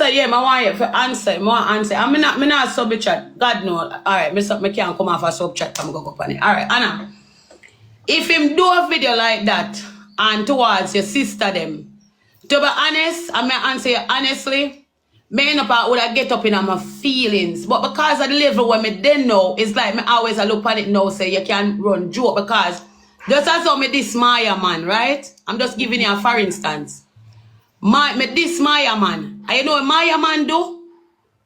answer, yeah, I want you to answer. I want answer. I'm not sub chat. God no. Alright, I can't come off a sub chat. I'm going to go on it. Alright, Anna. If him do a video like that and towards your sister them, to be honest, I may answer you honestly, me up I would have get up in my feelings. But because of the level where me then know, it's like me always I look at it now, say you can run joke because just as how me this Maya man, right? I'm just giving you a for instance. Me this Maya man. And you know what Maya man do?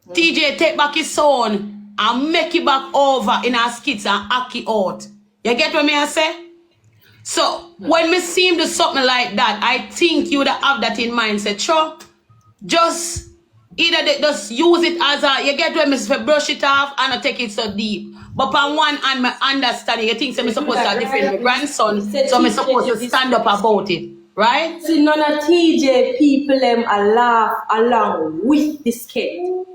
TJ take back his son and make it back over in our skits and act it out. You get what me I say? So when me see him do something like that, I think you would have that in mind. Say, sure, just either they just use it as a, you get when me brush it off and I take it so deep. But on one hand, me understanding, you think so me supposed to defend my grandson, so me supposed to stand up about it, right? See, none of TJ people laugh along with this kid.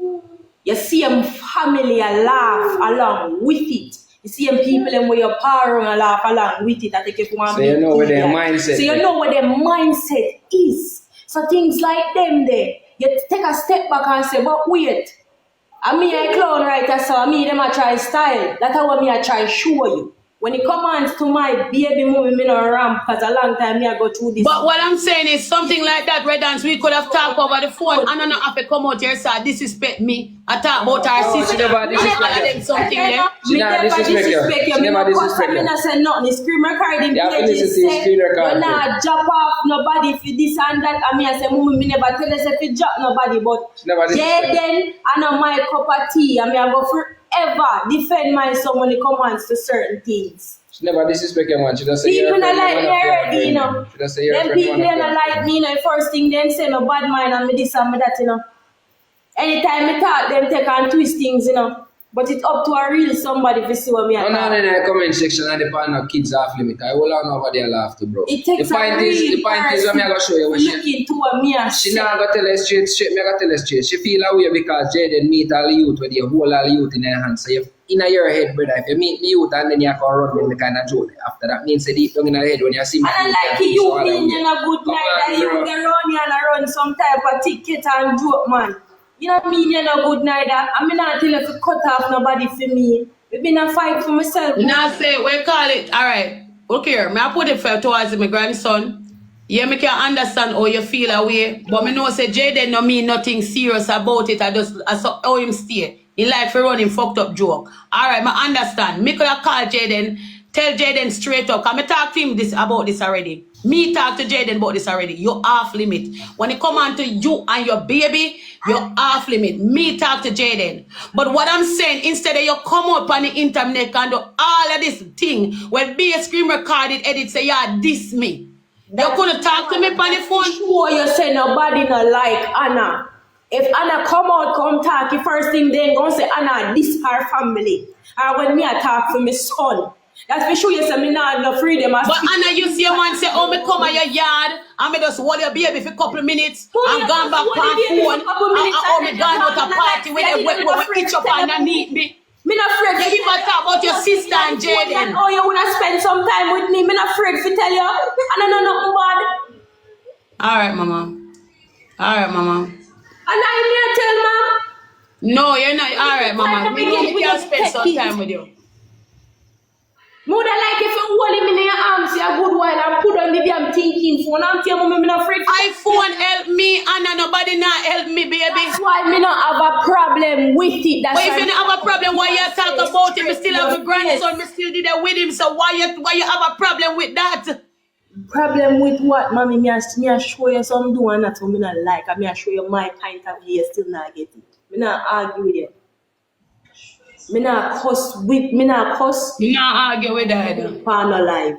You see them family laugh along with it. You see them people where your parents laugh along with it. I think if one so you know what their mindset. So you know what their mindset is. So things like them there, you take a step back and say, but wait, I mean I clown writer, so I mean them I try style. That's how me I try show you. When it comes to my baby movie, me no ramp because a long time me I go through this. But what I'm saying is something like that, Red Dance, we could have talked over the phone and I don't have to come out here and say disrespect me. I talk about our sister. Something there. She never disrespect you. She never disrespect you. I say nothing. The screen recording pages say you not drop off nobody for this and that. I mean I say me never tell us if you drop nobody, but then I know my cup of tea. I mean I go forever defend my son when it comes to certain things. She never disrespect you, man. She just say people not like me already, you know. She just say you're them people not like me, you know. First thing them say no bad mind and me this and me that, you know. Anytime me talk, them take and twist things, you know. But it's up to a real somebody to see what me. No, in the comment section and the pan of kids off limit. I will not know what they laugh to, bro. It takes the point is what me I gonna show you. Looking to what me and she not gonna tell us straight. Me gonna tell us straight. She feel away because Jaden meet all the youth with the whole all the youth in her hands. So you in your head, brother, if you meet the youth and then you can run with the kind of joke after that means the deep down in your head when you see me. And I like you being in a good night that you can run here and run some type of ticket and joke, man. You know what I mean? You're a good night. I mean, not tell you to cut off nobody for me. We've been a fight for myself. Now say, we call it, all right, look here, may I put it for towards my grandson. Yeah, me can understand how you feel away, but me know say Jaden no mean nothing serious about it. I saw how him stay. He like for running fucked up joke. All right, me understand. Me could have called Jaden, tell Jaden straight up. Cause me talk to him about this already. Me talk to Jaden about this already. You're off limit. When it come on to you and your baby, you're off limit. Me talk to Jaden. But what I'm saying, instead of you come up on the internet and do all of this thing, when be a screen recorded edit say, yeah, diss me. You couldn't talk to me on the phone? Sure, you say nobody not like Anna. If Anna come out, come talk, the first thing then gonna say, Anna, this her family. And when me I talk for my son, that's for sure you say me not no freedom. But Anna, you see a man say, oh, me come at your yard and me just hold your baby for a couple of minutes and gone back on phone and oh, me gone out a party with a itch up underneath me. Me not afraid. You even talk about your sister and Jaden. Oh, you wanna spend some time with me? Me not afraid to tell you. And I know nothing bad. All right, mama. All right, mama. And I need to tell mom. No, you're not. All right, mama. We can spend some time with you. Mother like if you hold him in your arms a good while and put on the damn thinking phone. I'm telling you, I'm not afraid. iPhone help me and nobody not help me, baby. That's why me not have a problem with it. That's but if you don't have a problem, why you talk about it? Me still have a grandson, me still did it with him. So why you have a problem with that? Problem with what, mommy? Me I show you some do and that's what me not like. I I show you my point of view, you still not get it. Me not argue with you. Me not cuss. Me not argue with that. For no life.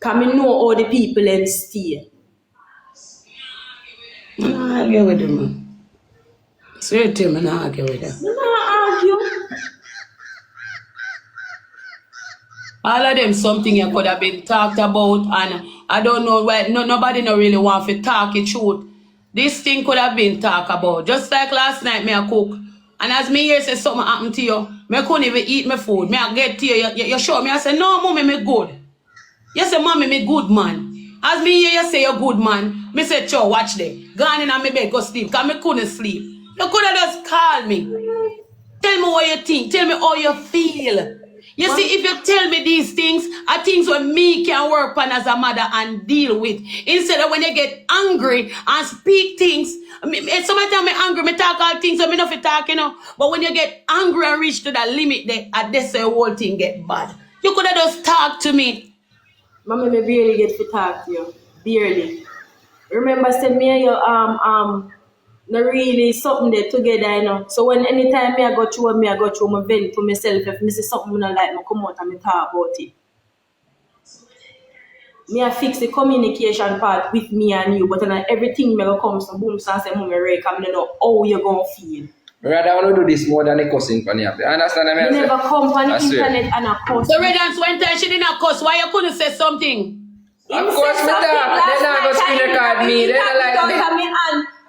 Cause me know all the people them stay. Me not argue with them, man. Straight to me not argue with them. Me not argue. All of them something you could have been talked about and I don't know why nobody no really want to talk it truth. This thing could have been talked about. Just like last night me I cook. And as me hear say something happened to you, me couldn't even eat my food. Me I get to you, you show me, I say, no, mommy, me good. You say, mommy, me good, man. As me hear you say you're good man, me say, Cho, watch there. Go on in my bed, go sleep, because me couldn't sleep. You could have just called me. Tell me what you think. Tell me how you feel. You see, if you tell me these things, are things where me can work on as a mother and deal with. Instead of when you get angry and speak things. Sometimes I'm angry, me talk all things, so me not talk, you know. But when you get angry and reach to that limit, at this the whole thing get bad. You could have just talked to me. Mommy, me barely get to talk to you. Barely. Remember, said me and you not really something there together, you know. So when anytime me I go through, me vent to myself. If me see something I don't like, me come out and me talk about it. Me I fix the communication part with me and you, but then everything me go come some boom and say, Mommy, Ray, I don't know how you gonna feel. Rather want to do this more than a cussing for you. Understand what I You mean? never come on the internet and a cuss. The Redance went time she didn't cuss. Why you couldn't say something? Of course, me talk. Then I go screen record me. Then I like me.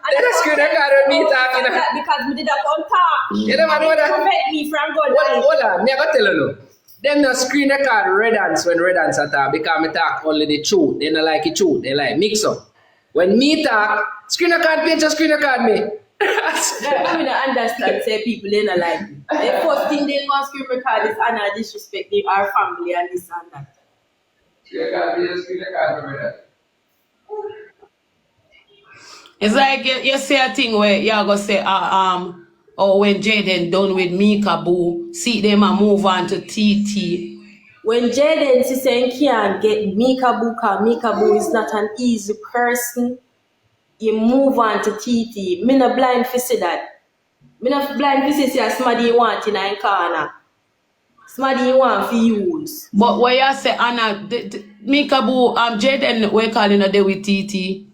Then I screen record me talking. Because me did that on talk. You never know that. Prevent me from going live. Hold on, me I go tell you no. Them no screen record Redance when Redance attack because me talk only the truth. They don't like the truth. They like mix up. When me talk, screen record me, just screen record me. I don't understand, say people they don't like me. The first thing they want to screen record is Anna disrespect our family and this and that. It's like you say a thing where you're gonna say, when Jaden done with Mika Boo, see them and move on to TT. When Jaden is saying can't get Mika Boo, because Mika Boo is not an easy person, you move on to TT. Me not blind for see that. Me not blind for see somebody you want in a corner. Somebody you want for use. But where you say Anna, Mika Boo, Jaden, we calling a day with TT.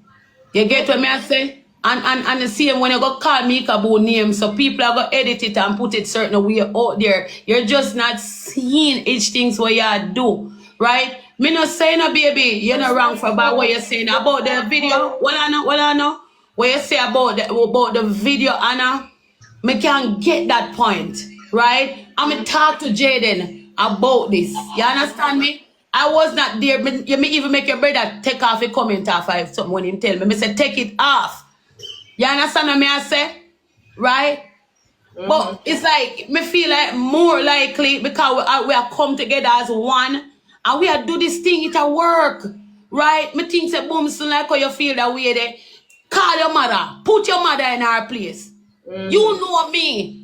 You get what me I say? And the same when you go call Mika Boo name, so people are going to edit it and put it certain way out there. You're just not seeing each things what you do, right? Me not saying no baby, you're not wrong for about what you're saying about the video. What I know, what you say about the video, Anna, me can't get that point, right? I'm going to talk to Jaden about this. You understand me? I was not there. You may even make your brother take off a comment off if something when him tell me. Me say take it off. You understand what I say? Right? Mm-hmm. But it's like, me feel like more likely because we are come together as one and we are do this thing, it a work. Right? Me think say boom soon like how you feel that way there. Call your mother. Put your mother in her place. Mm-hmm. You know me.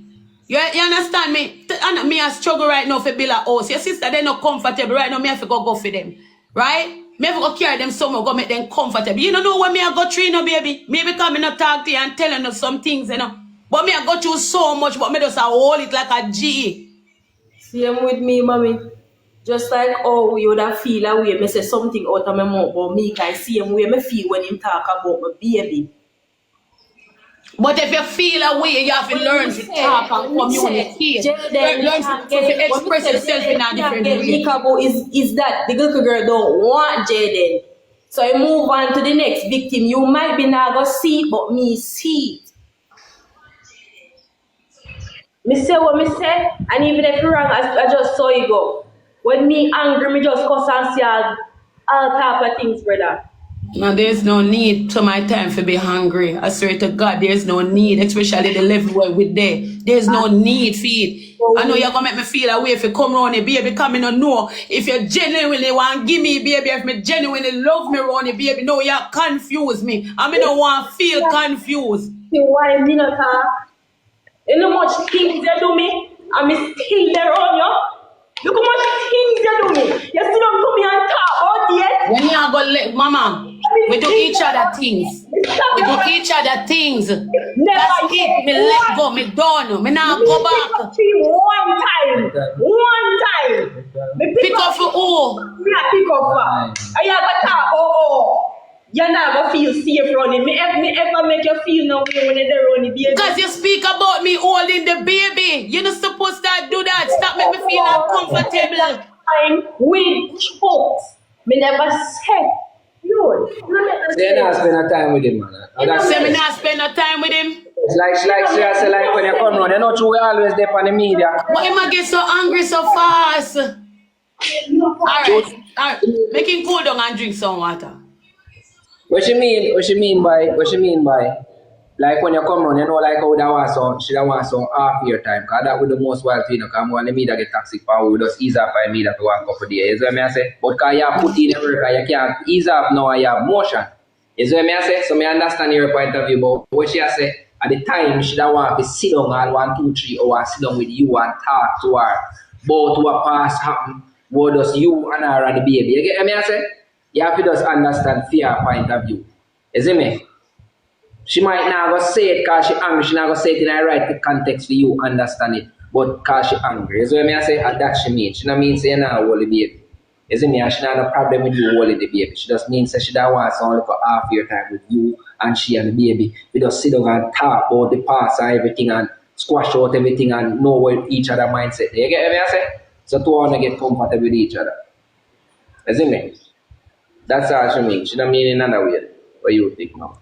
You understand me? And me I struggle right now for build a house. Your sister, they're not comfortable right now. Me have to go for them. Right? Me have to go carry them somewhere, go make them comfortable. You don't know when me I go through, you know, baby. Maybe because me not talk to you and telling you some things, you know. But me I go through so much, but me just hold it like a G. Same with me, mommy. Just like oh, you would have feel a way, me say something out of my mouth about me, can see him way me feel when him talk about my baby. But if you feel a way, you have to learn to talk and communicate. Learn to express yourself in a different way. Mika Boo is that the little girl don't want Jaden. So I move on to the next victim. You might be not gonna see it, but me see it. Me say what me say, and even if you're wrong, I just saw you go. When me angry, me just cuss and see all type of things, brother. Now there's no need to my time for be hungry. I swear to God, there's no need, especially the level where we're there. There's no need for it. I know you're gonna make me feel a way if you come around the baby, come in and know if you genuinely want to give me baby, if me genuinely love me around the baby, no, you confuse me. I mean, I don't want to feel confused. Why me not talk? You know how much things you do me, and me still there on you. Look how much things you do me. You still don't come here and talk about yet. When you go let mama. We do each other things. We do each other things. That's it. Me let go. Me done. Me now go back. One time. Me pick up for who? Me pick up for. I have a talk. You're not gonna feel safe running. Me ever make you feel no way when you're running baby. Because you speak about me holding the baby. You're not supposed to do that. Stop making me feel uncomfortable. I'm with folks. Me never said. Say not spend a time with him, man. Say me not spend a time with him. It's like when you come around, you know we always there on the media. But him get so angry so fast. Alright. Make him cool down and drink some water. What she mean by like when you come around, you know, like how that was so she don't want some half year time, cause that with the most wild thing, cause when the media get toxic power, we just ease up by media for one couple of days. You see what I say? But cause you put in the work, you can't ease up now, you have motion. You see what I say? So I understand your point of view, but what she say at the time she don't want to sit down all 1, 2, 3 hours, sit down with you and talk to her about what past happened, what does you and her and the baby. You get me? I say? You have to just understand fear point of view. You see me? She might not go say it because she angry. She not go say it in the right context for you understand it. But because she angry. You see me? I say that she mean. She not mean say you not hold the baby. You see me? And she not have no problem with you holding the baby. She just means that she don't want some like a half year time with you and she and the baby. We just sit down and talk about the past and everything and squash out everything and know what each other mindset. You get me? I say? So two want to get comfortable with each other. You see me? That's all she means. She don't mean in another way. What you think now?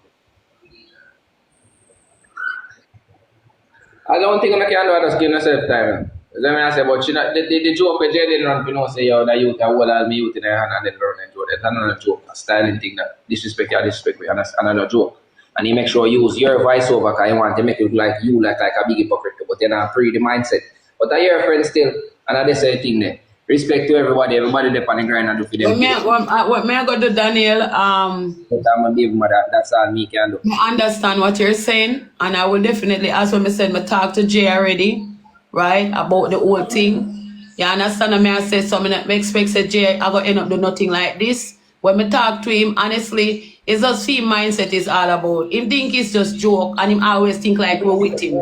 I don't think I can do just give myself time. Let me say, but she not, the joke with Jaden run, you know, say, yo, that youth, I will all me youth in the hand and then learn and do that. That's another joke, a styling thing that disrespect me, and that's another joke. And he make sure you use your voiceover because you want to make it like you, like a big hypocrite, but you're not free the mindset. But I hear a friend still, and I just say a thing there. Respect to everybody there on the grind and do for them. What may I go to Daniel? But I'm a baby mother, that's all me can do. I understand what you're saying, and I will definitely, as when I said, I talked to Jay already, right, about the whole thing. You understand? I say something that makes expect say Jay, I go end up do nothing like this. When I talk to him, honestly, it's just him mindset is all about. Him think it's just joke, and him always think like we're with him.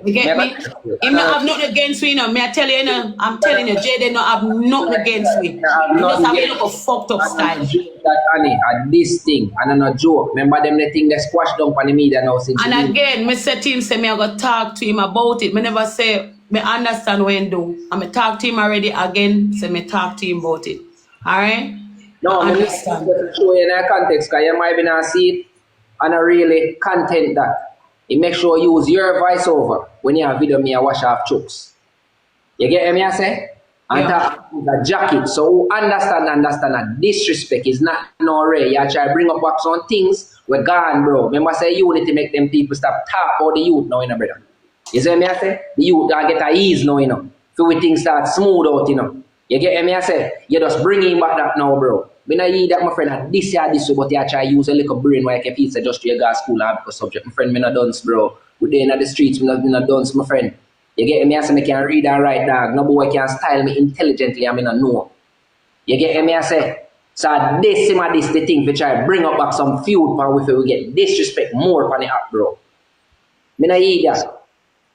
You get me? Him not have nothing against me, you know. I tell you, you know, I'm telling you, Jay, they not have nothing against me. He just have a look of fucked up style. That Annie, at this thing, and I'm not joke. Remember them the thing they squash down on the media now since. And again, I said to him, say me I go talk to him about it. I never say me understand when do. And I talk to him already again, say me talk to him about it. Alright? No, I understand. Show you in a context because you might be not see it and I really content that. You make sure you use your voiceover when you have video me a wash off chokes. You get me I say? And that the jacket. So who understand that disrespect is not no rare. You try to bring up back some things we're gone, bro. Remember say unity make them people stop talk about the youth now, you know, brother. You see me I say? The youth don't get a ease now, you know. So we things start smooth out, you know. You get me I say? You just bring him back that now, bro. Me not hear that, my friend, and this way, but you try to use a little brain where you can pizza just to your gas school and because subject. My friend, me not dance, bro. We there in the streets, me not dance, my friend. You get me I say? Me can read and write, dog. No boy can style me intelligently, I mean, I know. You get me I say? So this the thing we try to bring up back some feud, man, if we get disrespect more on the app, bro. Me not hear that.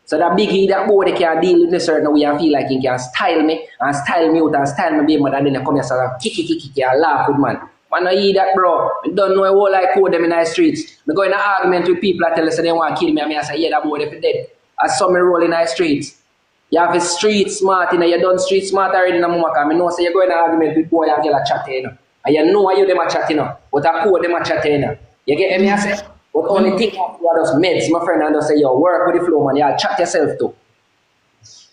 So that biggie, that boy, they can deal with a certain way and feel like he can style me and style me out and style me baby mother, and then they come here and kick and laugh with man. Man, I hear that, bro. I don't know how I code them in the streets. I go in an argument with people that tell us they want to kill me and I say, yeah, that boy, they're dead. I saw me roll in the streets. You have a street smart, you know, you done street smart already in the moment. I know, so you go in an argument with boy and get a chat, you know. And you know how you them a chat, you know. But I code them a chat, you know. You get me, I say? But only thing you are just meds, my friend, and just say, yo, work with the flow, man. You'll chat yourself too.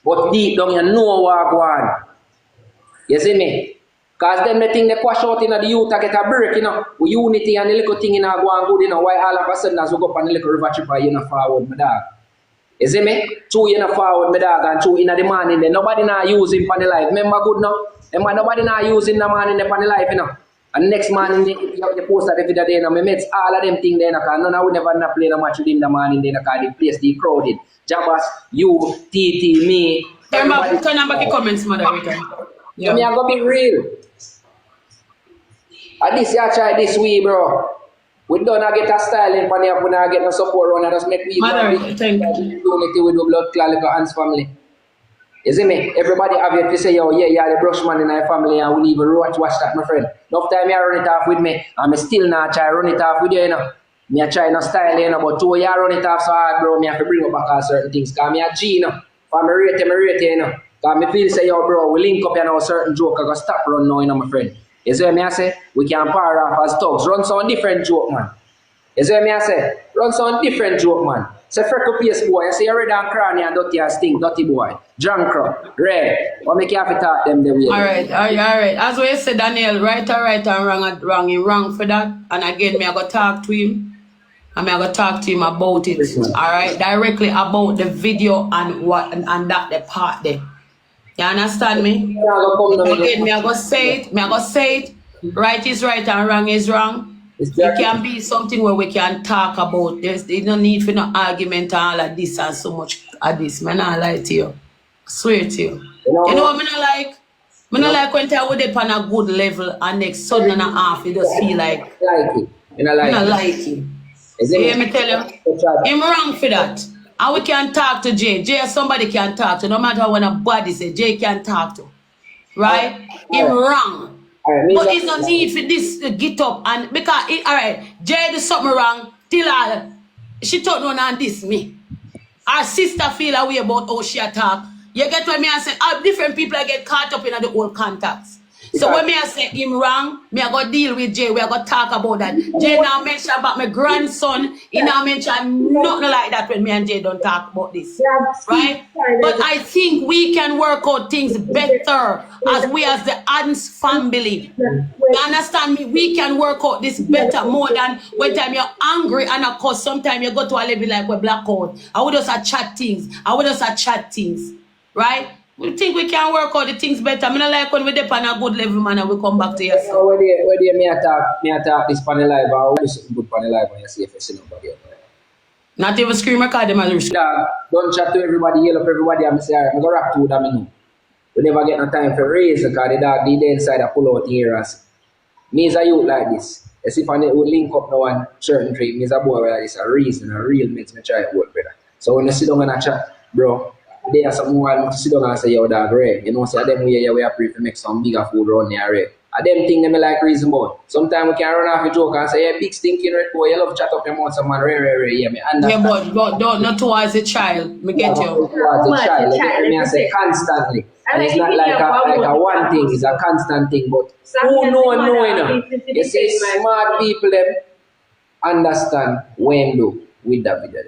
But deep down, you know what go on. You see me? Because then the thing they quash out in the youth, I get a break, you know. With unity and the little thing in go on good, you know. Why all of a sudden, as we go up on the little river trip, you know, forward, my dog. You see me? Two, you know, forward, my dog, and two in the morning, then nobody now use him for the life. Remember good now? Remember, nobody now using the man in the life, you know. And next morning, you post that every day, my mates, all of them things there, because none of them never not play the match with him in the morning, because the place is crowded. Jabas, you, TT, me. Turn back the comments, moderator. Yeah. Me, I'm going to be real. And this, you try this way, bro. We don't get a styling for them, we don't get no support on, just make me moderator, thank you. Unity with the blood clan, like a Hans family. You see me? Everybody have it to say, yo, yeah, you're the brush man in our family and we need to watch that, my friend. Enough time you run it off with me, and I still not try to run it off with you, you know. Me try no style, you know, but two you run it off so hard, bro, me have to bring up back all certain things. Because me a G, you know. For me rate, you know. Because me feel say, yo, bro, we link up, you know, certain joke, I go stop run now, you know, my friend. You see what me I say? We can power off as thugs. Run some different joke, man. You see what me I say? Run some different joke, man. Say freckle face boy, I say you red and cranny and dirty and stink, dirty boy. Drunk crop, red. What make you have to talk them the way? All right. As we said, Daniel, right and wrong. He wrong for that. And again, me I go talk to him. And me I go talk to him about it. All right, directly about the video and what and that the part there. You understand me? Again, me I go say it. Right is right and wrong is wrong. It can be something where we can talk about. There's no need for no argument and all of this and so much of this. Man, I lie to you. I swear to you. You know what I like? I like when I would up on a good level and next sudden and a half, you just feel like it. I like it. You hear me tell you? I'm wrong for that. And we can talk to Jay. Jay somebody can talk to. No matter when a body say, Jay can talk to. Right? I'm wrong. Right, but there's no need for this to get up and because Jay did something wrong till she thought no and this me. Our sister feel a way about how she attack. You get what me I say? Different people get caught up in the old contacts. So when me I say him wrong, me I go deal with Jay. We are gonna talk about that. Jay now mention about my grandson. He now mention nothing like that when me and Jay don't talk about this. Right? But I think we can work out things better as the Adams family. You understand me? We can work out this better more than when time you're angry and of course sometimes you go to a level like we blackout. I would just chat things. Right? We think we can work out the things better. I mean, like when we dip on a good level, man, and we come back to you. So where do me attack this panel live or do something good panel live when you see if you see nobody up there? Not even scream record them as we don't chat to everybody, yell up everybody and say, alright, I'm gonna rap to them know. We never get no time for raise because the dog did inside and pull out here and me is a youth like this. As if I would link up now and certain tree, me is a boy like this, a reason, a real makes me try to work better. So when you sit down and a chat, bro, there are some who sit down and say, yo, dog, Ray. You know, say, them we are free to make some bigger food around here, Ray. And them thing them like reason about. Sometimes we can run off a joke and say, yeah, big stinking red boy, you love chat up your mouth, some man, Ray. Yeah, me understand. Yeah, but not towards the child. Me get you. Towards the child. Like, me I say constantly. And it's not like a one thing, it's a constant thing. But who know, you know. You see, smart people, them understand when do with that video.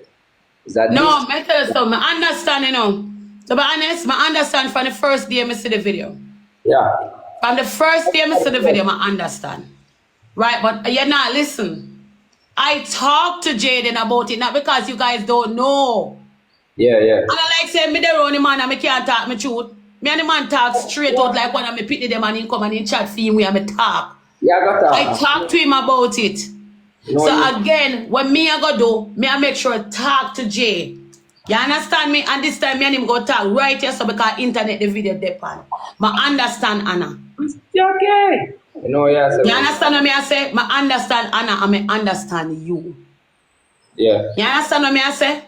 Is that no, I tell you something. I understand, you know. To be honest, I understand from the first day I see the video. Yeah. From the first day I see the video, I understand. Right? But you're not listen. I talked to Jaden about it, not because you guys don't know. Yeah. And I like saying, me the only man and I can't talk my truth. Me and the man talk straight out like when I pity them and he come and he chat for him and I talk. Yeah, I got that. I talk to him about it. So again, when me I go do, me I make sure I talk to Jay. You understand me? And this time me and him go talk right here so because internet the video depend. I understand Anna. Okay. You understand what me I say? I understand Anna and I understand you. Yeah. You understand what me I say?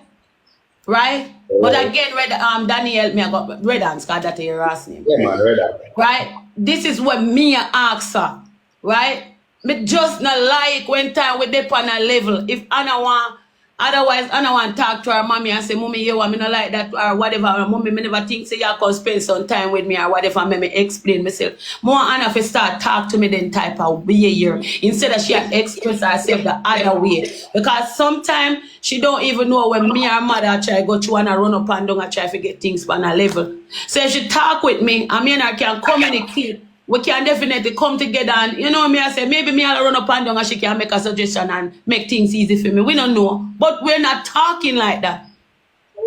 Right? Yeah. But again, Daniel, me I got Red Hands, because that's your last name. Yeah, man, Red Hands. Right? This is what me I ask her. Right? Me just not like when time we dip on a level. If Anna want, otherwise Anna want talk to her mommy and say, mommy, you want me not like that or whatever. Or mommy, me never think say you can spend some time with me or whatever. Me explain myself. More Anna if start talk to me then type of behavior instead of she express herself the other way. Because sometimes she don't even know when me or mother try go through and I run up and down and try to get things on a level. So if she talk with me, I mean I can communicate. We can definitely come together and, you know me, I say, maybe me I'll run up and down and she can make a suggestion and make things easy for me. We don't know. But we're not talking like that.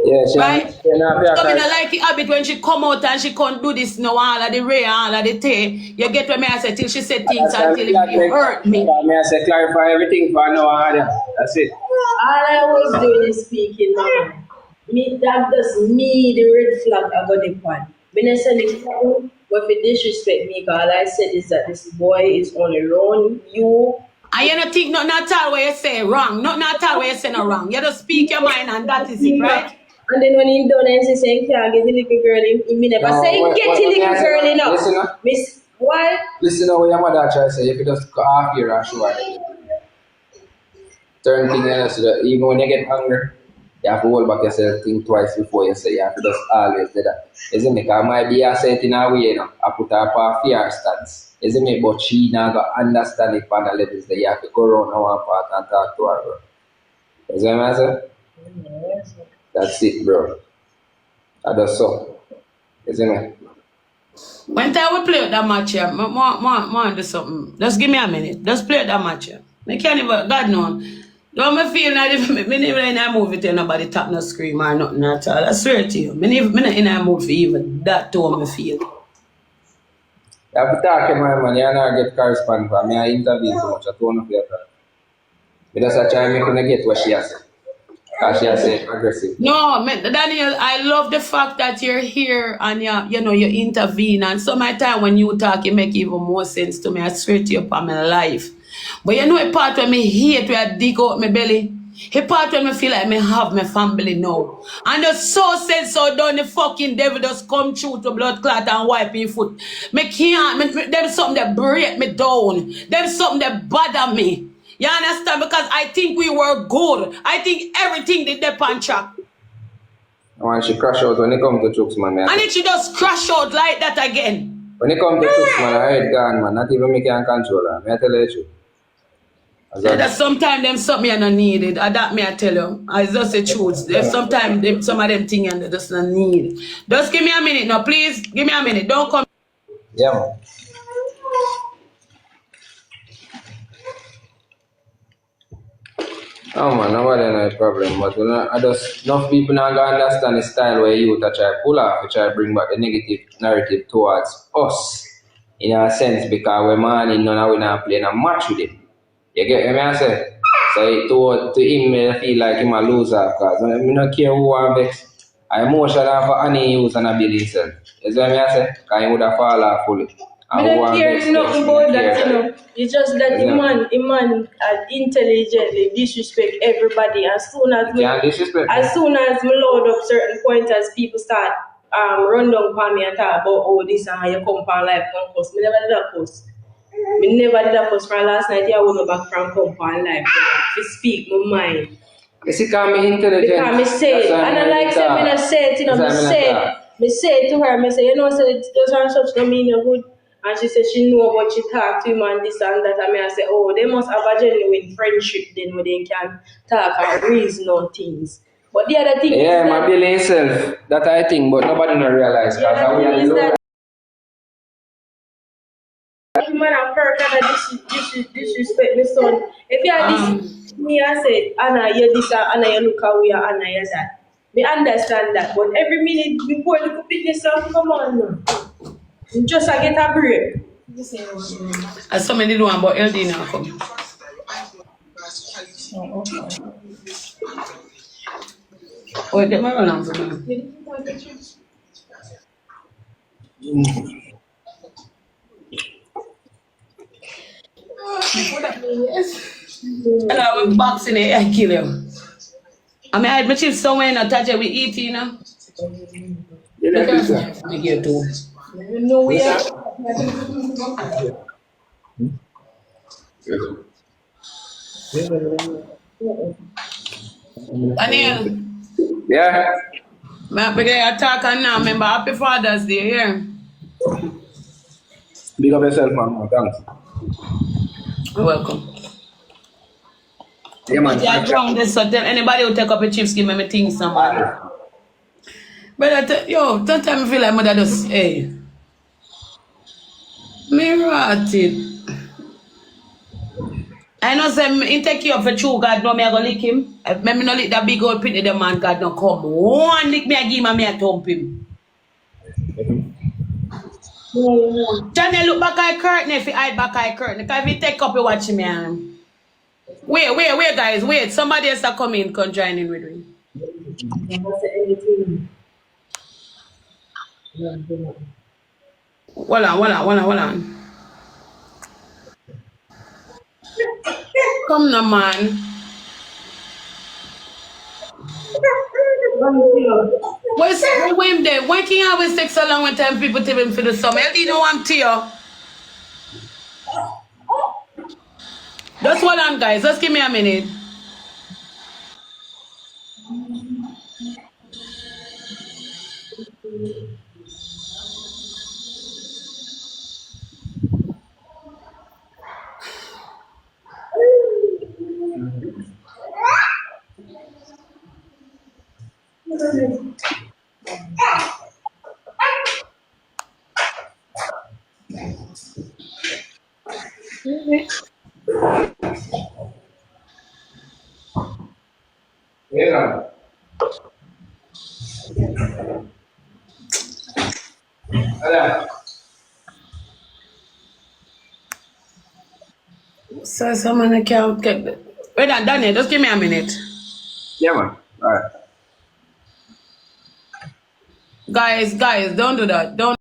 Yeah, right? So I like it a bit when she come out and she can't do this, no, all of the ray, all of the tay. You get what me I say, till she said things until it hurt me. Me I say, clarify everything for now. That's it. All I was doing is speaking, mama. Me, that does me, the red flag I got the point. When I said it, but if you disrespect me, because all I said is that this boy is only around you. And you don't think nothing at all what you say wrong. Nothing at all what you say no wrong. You just speak your mind and that is it, right? And then when he done and he say, can't get the little girl, he never say, get the little girl enough. Miss, what? Listen to what your mother try to say. If you just go half here and show her. Certain thing else, even when you get hungry, you have to hold back yourself, think twice before you say. You have to just always do that. Isn't it? Because my be said in a way, you know, I put her for fear stance. Isn't it? But she now got understand it for the levels that you have to go around one part and talk to her. Bro. Is that what I say? That's it, bro. I just so. Isn't it? When time we play that match here, I do something. Just give me a minute. Just play that match here. I can't even, God know. Don't me feel like if me never in a movie tell nobody tap no scream or nothing at all. I swear to you. Me not in a movie even that to me feel. You have to talk to my man, you not get correspondence, but I intervene so much, I don't know if you have that. But that's a try me couldn't get what she has said. Because she has said aggressive. No, Daniel, I love the fact that you're here and you intervene. And some of the time when you talk, it make even more sense to me. I swear to you upon my life. But you know a part when me hate where I dig out my belly? A part when me feel like me have my family now. And the so said so done the fucking devil just come through to blood clot and wipe your foot. Me can't, them something that break me down. Them something that bother me. You understand? Because I think we were good. I think everything did the on track. And she crash out when it comes to Chooks, man. And it should just crash out like that again. When it comes to Chooks, man, I head gone, man. Not even me can control her. May I tell you the truth? That sometimes them something are not needed. That me I tell you. It's just the truth. There's sometimes some of them things are just not needed. Just give me a minute now, please. Give me a minute. Don't come. Yeah, man. Oh man, nobody no problem, but I just enough people not gonna understand the style where you try to pull off, you try to bring back the negative narrative towards us in a sense because we're man in none of we not playing a match with him. You get me I say? So to him I feel like him a loser because I don't care who I vex. I emotional for any use and a build himself. You see what I say? Because he would have fall off fully. I don't care nothing about that, you know. It's just that the man intelligently disrespect everybody. As soon as me load up certain points, as people start run down upon me and talk about this and how you come upon life come post. Me never did that post. Me never did that post from last night. I went back from come upon life to speak my mind. You see, because me intelligent. Because me say it. And I like say me not say it, you know, me say it to her, me say, you know, so it doesn't such no mean no good. And she said she know about she talk to him and this and that. And I say, oh, they must have a genuine friendship then where they can talk and reason on things. But the other thing is that... my building himself, that I think, but nobody not realize. The other thing is that... Man, I'm disrespect my son. If you are this, me I say, Anna, you're this, Anna, you look how we are, Anna, you're that. Me understand that. But every minute, before you pick yourself, come on now. Just I get a break. As somebody do one, but LD now come. Oh, get my run on for me. And I was boxing it, I kill him. I mean, I had my chips somewhere and I touch it with ET, you know. I get too. No, we are. Daniel. Yeah. I'm attack and now remember Happy Father's Day here. Big up yourself, man. Thanks. You're welcome. Yeah, man. Yeah, wrong this, so tell anybody who take up a chips, give me things somebody. But don't tell me feel like mother just, hey. Me rot it. I know say he take you up for true God, no me I go lick him. Me no lick that big old pretty the man God no come. One lick me I give him and me I thump him. Johnny look back at curtain if he hide back at curtain. Because if he take up you watch me Wait guys, wait. Somebody else come in, come join in with me. Hold on. Come now, man. Where's him there? Why can't you always take so long when time people tell him for the summer? You know I'm to you. Just hold on, guys. Just give me a minute. Yeah. So someone can't get the... Wait, Daniel, just give me a minute. Yeah, man. All right. Guys, don't do that. Don't